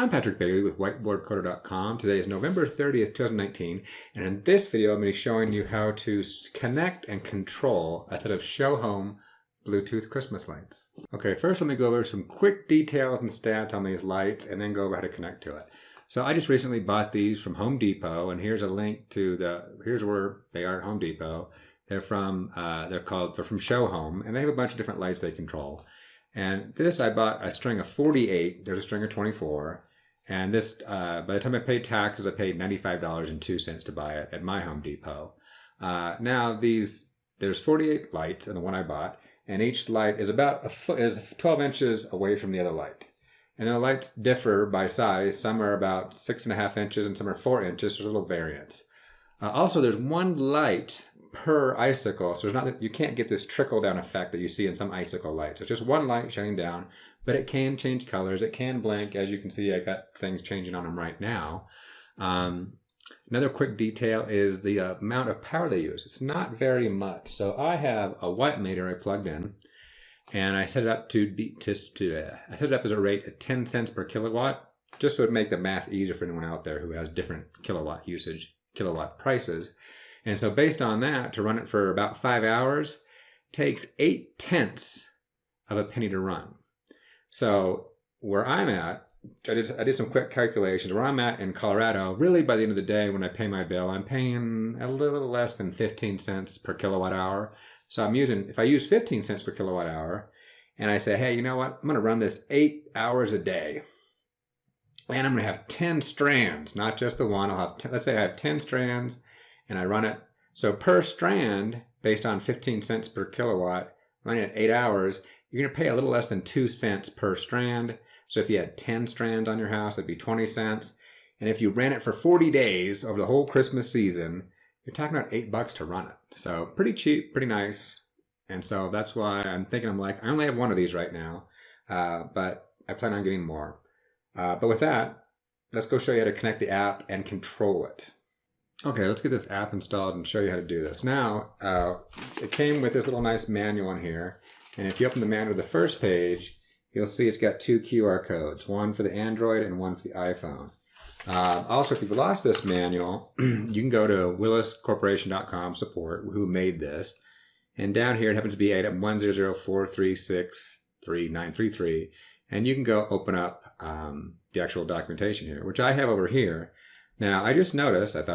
I'm Patrick Bailey with whiteboardcoder.com. Today is November 30th, 2019, and in this video I'm going to be showing you how to connect and control a set of show home Bluetooth Christmas lights. Okay, first let me go over some quick details and stats on these lights and then go over how to connect to it. So I just recently bought these from Home Depot, and here's a link to here's where they are at Home Depot. They're from Show Home, and they have a bunch of different lights they control. And this, I bought a string of 48. There's a string of 24. And this, by the time I paid taxes, I paid $95.02 to buy it at my Home Depot. Now there's 48 lights in the one I bought, and each light is about is 12 inches away from the other light. And the lights differ by size. Some are about 6.5 inches, and some are 4 inches. So there's a little variance. Also, there's one light per icicle, so you can't get this trickle down effect that you see in some icicle lights. It's just one light shining down, but it can change colors. It can blink. As you can see, I got things changing on them right now. Another quick detail is the amount of power they use. It's not very much. So I have a watt meter I plugged in, and I set it up I set it up as a rate of 10 cents per kilowatt, just so it would make the math easier for anyone out there who has different kilowatt prices. And so based on that, to run it for about 5 hours takes 0.8 of a penny to run. So where I'm at, I did some quick calculations. Where I'm at in Colorado, really by the end of the day when I pay my bill, I'm paying a little less than 15 cents per kilowatt hour. So if I use 15 cents per kilowatt hour, and I say, hey, you know what? I'm going to run this 8 hours a day. And I'm going to have 10 strands, not just the one. Let's say I have 10 strands, and I run it. So per strand, based on 15 cents per kilowatt, running at 8 hours, you're going to pay a little less than 2 cents per strand. So if you had 10 strands on your house, it'd be 20 cents. And if you ran it for 40 days over the whole Christmas season, you're talking about $8 to run it. So pretty cheap, pretty nice. And so that's why I'm thinking, I only have one of these right now, but I plan on getting more. But with that, let's go show you how to connect the app and control it. Okay, let's get this app installed and show you how to do this. Now, it came with this little nice manual in here. And if you open the manual, the first page, you'll see it's got 2 QR codes, one for the Android and one for the iPhone. Also, if you've lost this manual, you can go to williscorporation.com support, who made this. And down here, it happens to be item 10043633933. And you can go open up the actual documentation here, which I have over here. Now, I just noticed, I had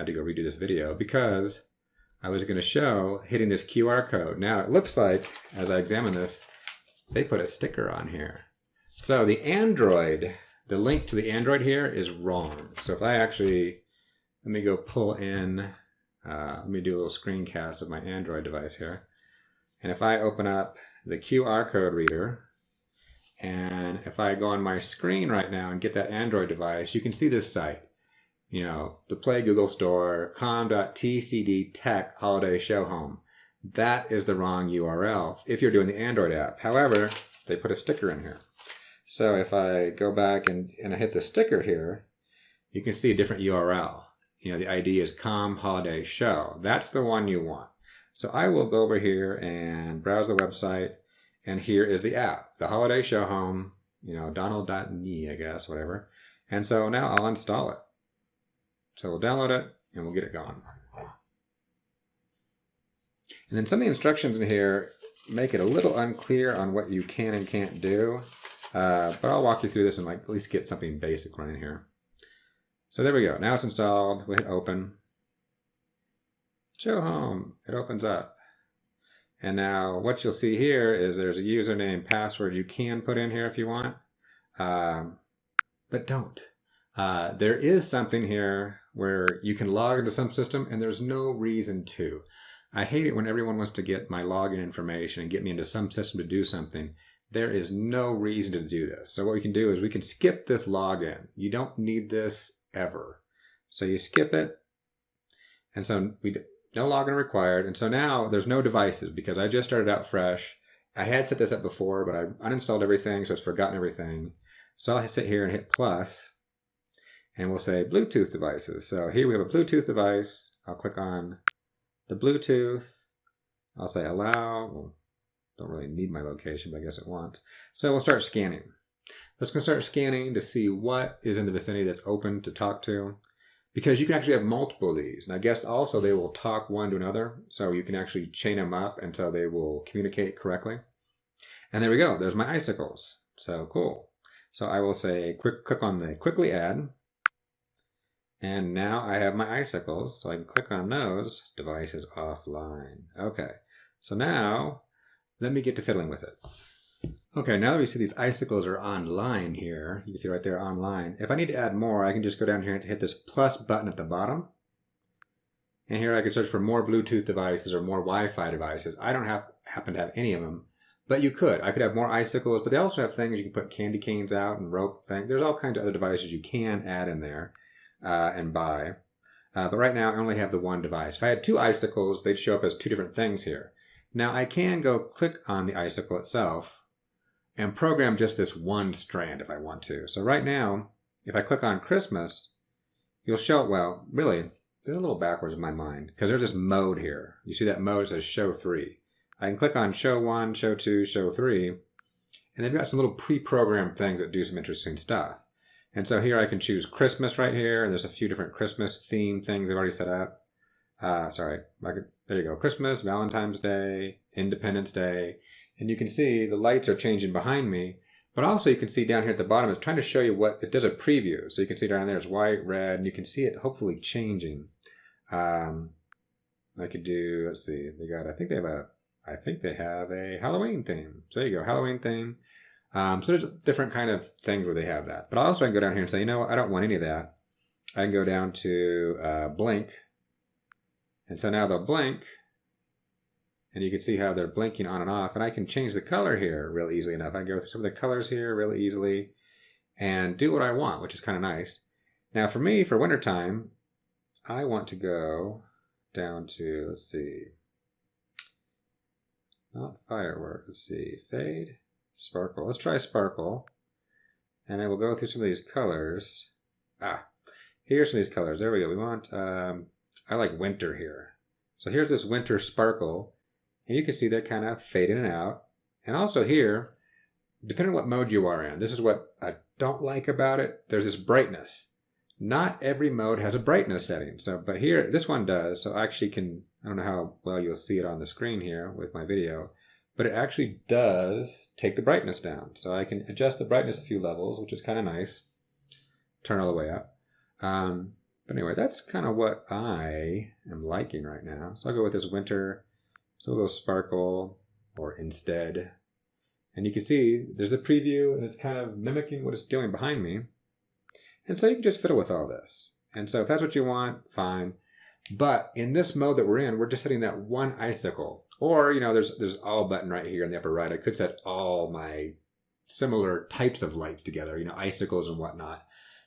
to go redo this video because I was going to show hitting this QR code. Now, it looks like, as I examine this, they put a sticker on here. So the link to the Android here is wrong. So if I let me go pull in, let me do a little screencast of my Android device here. And if I open up the QR code reader, and if I go on my screen right now and get that Android device, you can see this site. The Play Google Store, com.tcd tech holiday show home. That is the wrong URL if you're doing the Android app. However, they put a sticker in here. So if I go back and I hit the sticker here, you can see a different URL. The ID is com holiday show. That's the one you want. So I will go over here and browse the website, and here is the app, the holiday show home, Donald.me, I guess, whatever. And so now I'll install it. So we'll download it, and we'll get it going. And then some of the instructions in here make it a little unclear on what you can and can't do. But I'll walk you through this and at least get something basic running here. So there we go. Now it's installed. We'll hit open. Show home. It opens up. And now what you'll see here is there's a username, password you can put in here if you want. But don't. There is something here where you can log into some system and there's no reason to. I hate it when everyone wants to get my login information and get me into some system to do something. There is no reason to do this. So what we can do is we can skip this login. You don't need this ever. So you skip it. And so no login required. And so now there's no devices because I just started out fresh. I had set this up before, but I uninstalled everything, so it's forgotten everything. So I'll sit here and hit plus. And we'll say Bluetooth devices. So here we have a Bluetooth device. I'll click on the Bluetooth. I'll say allow. Well, don't really need my location, but I guess it wants. So we'll start scanning. Let's go start scanning to see what is in the vicinity that's open to talk to. Because you can actually have multiple of these. And I guess also they will talk one to another. So you can actually chain them up until they will communicate correctly. And there we go. There's my icicles. So cool. So I will say click on the quickly add. And now I have my icicles. So I can click on those. Device is offline. Okay. So now let me get to fiddling with it. Okay, now that we see these icicles are online here, you can see right there online. If I need to add more, I can just go down here and hit this plus button at the bottom. And here I can search for more Bluetooth devices or more Wi-Fi devices. I don't happen to have any of them, but you could. I could have more icicles, but they also have things you can put candy canes out and rope things. There's all kinds of other devices you can add in there and buy. But right now I only have the one device. If I had two icicles, they'd show up as two different things here. Now I can go click on the icicle itself and program just this one strand if I want to. So right now, if I click on Christmas, you'll show, well, really, this is a little backwards in my mind because there's this mode here. You see that mode says show 3. I can click on show 1, show 2, show 3, and they've got some little pre-programmed things that do some interesting stuff. And so here I can choose Christmas right here, and there's a few different Christmas themed things they've already set up. There you go, Christmas, Valentine's Day, Independence Day. And you can see the lights are changing behind me, but also you can see down here at the bottom, it's trying to show you what, it does a preview. So you can see down there it's white, red, and you can see it hopefully changing. I could do, let's see, I think they have a Halloween theme. So there you go, Halloween theme. So there's different kind of things where they have that. But also I can go down here and say, you know what, I don't want any of that. I can go down to blink. And so now they'll blink. And you can see how they're blinking on and off. And I can change the color here real easily enough. I can go through some of the colors here really easily and do what I want, which is kind of nice. Now for me, for wintertime, I want to go down to, let's see, not firework, let's see, fade, sparkle. Let's try sparkle. And then we'll go through some of these colors. Here's some of these colors. There we go. We want, I like winter here. So here's this winter sparkle. And you can see that kind of fade in and out. And also here, depending on what mode you are in, this is what I don't like about it. There's this brightness. Not every mode has a brightness setting. But here, this one does. So I actually can, I don't know how well you'll see it on the screen here with my video, but it actually does take the brightness down. So I can adjust the brightness a few levels, which is kind of nice. Turn all the way up. But anyway, that's kind of what I am liking right now. So I'll go with this winter. So we'll go sparkle or instead. And you can see there's the preview and it's kind of mimicking what it's doing behind me. And so you can just fiddle with all this. And so if that's what you want, fine. But in this mode that we're in, we're just setting that one icicle. Or, you know, there's all button right here in the upper right. I could set all my similar types of lights together, you know, icicles and whatnot.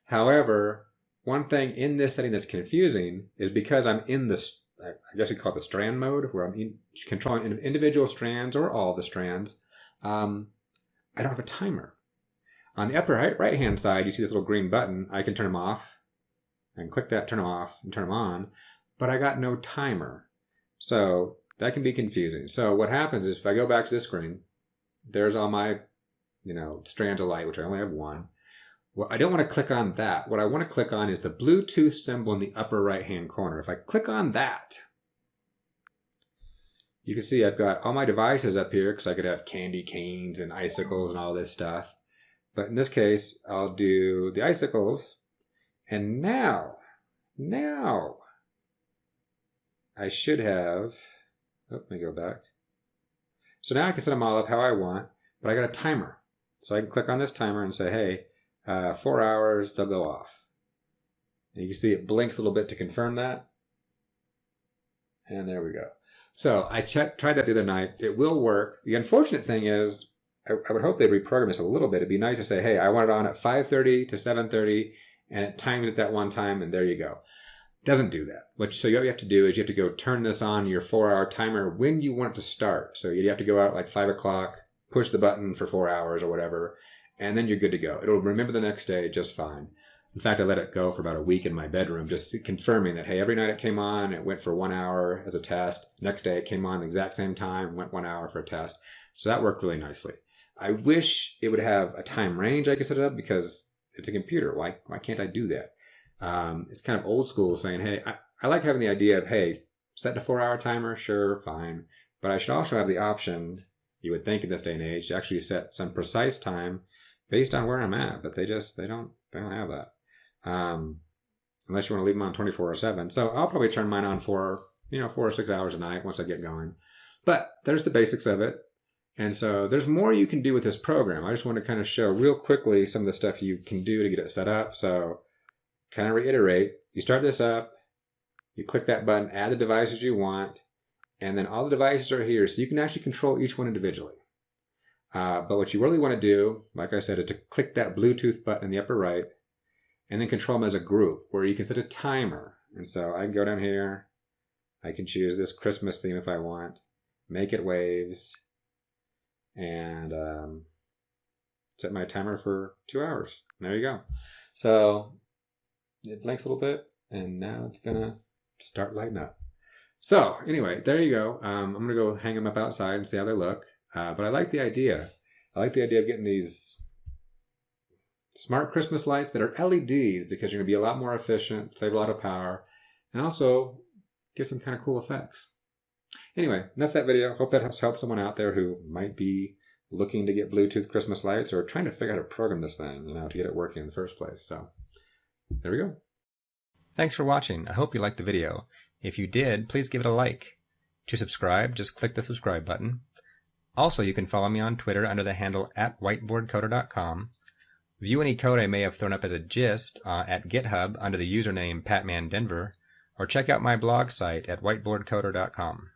However, one thing in this setting that's confusing is because I'm in this, I guess we call it the strand mode, where I'm controlling individual strands or all the strands. I don't have a timer. On the upper right-hand side, you see this little green button. I can turn them off. I can click that, turn them off, and turn them on. But I got no timer. So that can be confusing. So what happens is if I go back to this screen, there's all my, you know, strands of light, which I only have one. Well, I don't want to click on that. What I want to click on is the Bluetooth symbol in the upper right-hand corner. If I click on that, you can see I've got all my devices up here because I could have candy canes and icicles and all this stuff. But in this case, I'll do the icicles. And now I should have, let me go back. So now I can set them all up how I want, but I got a timer. So I can click on this timer and say, hey, 4 hours, they'll go off. And you can see it blinks a little bit to confirm that. And there we go. So I tried that the other night. It will work. The unfortunate thing is, I would hope they'd reprogram this a little bit. It'd be nice to say, hey, I want it on at 5:30 to 7:30, and it times at that one time, and there you go. Doesn't do that. So what you have to do is you have to go turn this on your 4-hour timer when you want it to start. So you have to go out like 5 o'clock, push the button for 4 hours or whatever, and then you're good to go. It'll remember the next day just fine. In fact, I let it go for about a week in my bedroom, just confirming that, hey, every night it came on, it went for 1 hour as a test. Next day it came on the exact same time, went 1 hour for a test. So that worked really nicely. I wish it would have a time range I could set it up because it's a computer. Why can't I do that? It's kind of old school saying, hey, I like having the idea of, hey, set a 4-hour timer, sure, fine. But I should also have the option, you would think in this day and age, to actually set some precise time based on where I'm at. But they don't have that. Unless you want to leave them on 24/7. So I'll probably turn mine on for 4 or 6 hours a night once I get going. But there's the basics of it. And so there's more you can do with this program. I just want to kind of show real quickly some of the stuff you can do to get it set up. So kind of reiterate, you start this up, you click that button, add the devices you want, and then all the devices are here. So you can actually control each one individually. But what you really want to do, like I said, is to click that Bluetooth button in the upper right, and then control them as a group where you can set a timer. And so I can go down here, I can choose this Christmas theme if I want, make it waves, and set my timer for 2 hours. There you go. So it blinks a little bit, and now it's gonna start lighting up. So anyway, there you go. I'm gonna go hang them up outside and see how they look. But I like the idea. I like the idea of getting these smart Christmas lights that are LEDs because you're gonna be a lot more efficient, save a lot of power, and also get some kind of cool effects. Anyway, enough of that video. Hope that has helped someone out there who might be looking to get Bluetooth Christmas lights or trying to figure out how to program this thing, to get it working in the first place. So there we go. Thanks for watching. I hope you liked the video. If you did, please give it a like. To subscribe, just click the subscribe button. Also, you can follow me on Twitter under the handle @whiteboardcoder.com. View any code I may have thrown up as a gist at GitHub under the username PatmanDenver, or check out my blog site at whiteboardcoder.com.